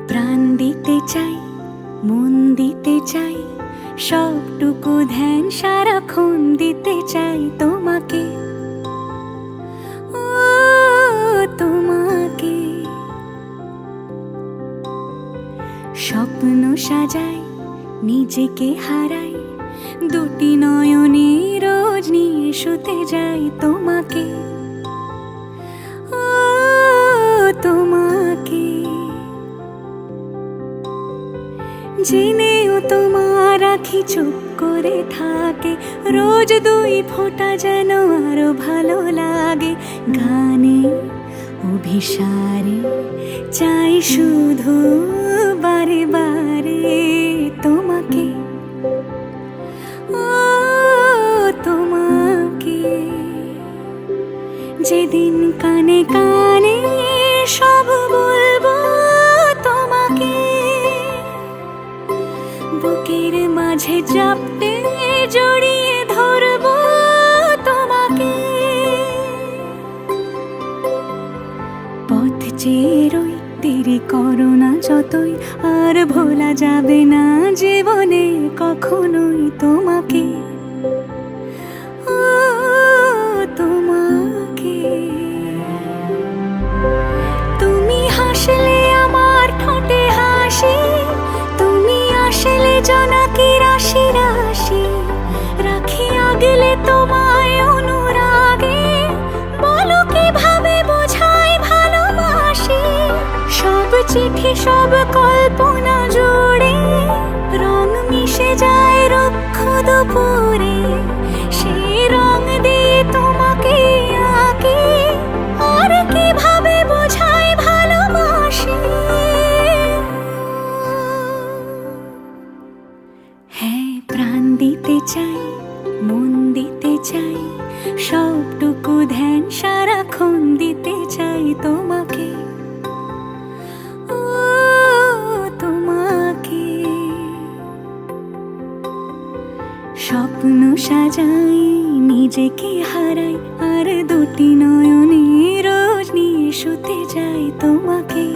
প্রাণ দিতে চাই, মন দিতে চাই, সবটুকু ধ্যান সারাক্ষণ দিতে চাই তোমাকে, ও তোমাকে। স্বপ্ন সাজাই, নিজেকে হারাই, দুটি নয়নে রোজ নিয়ে শুতে যাই তোমাকে, ও তোমাকে। জেনেও তোমার আখি চুপ করে থাকে, রোজ দুই ফোঁটা যেন আরো ভালো লাগে। গানে অভিসারে চাই শুধু বারে বারে তোমাকে, ও তোমাকে। যেদিন কানে কানে সব বলবো তোমাকে, বুকের মাঝে চাপটে জড়িয়ে ধরবো তোমাকে। পথ চেয়ে রই, দেরি করো না যতই, আর ভোলা যাবে না জীবনে কখনোই তোমাকে, ও তোমাকে। তুমি হাসলে আমার ঠোঁটে হাসি, তুমি আসলে জোনাকি রাশি রাশি, রাখি আগলে তোমায় অনুরাগে, বলো কিভাবে বোঝাই ভালোবাসি। সব চিঠি সব কল্পনা জুড়ে রং মিশে যায় রুক্ষ দুপুরে, সেই রং দিয়ে তোমাকে আঁকি, আর কিভাবে বোঝাই ভালোবাসি। হ্যাঁ, প্রাণ দিতে চাই, মন দিতে চাই, সবটুকু ধ্যান সারাক্ষণ দিতে চাই তোমাকে, ও তোমাকে। স্বপ্ন সাজাই, নিজেকে হারাই, আর দুটি নয়নে রোজ নিয়ে শুতে যাই তোমাকে।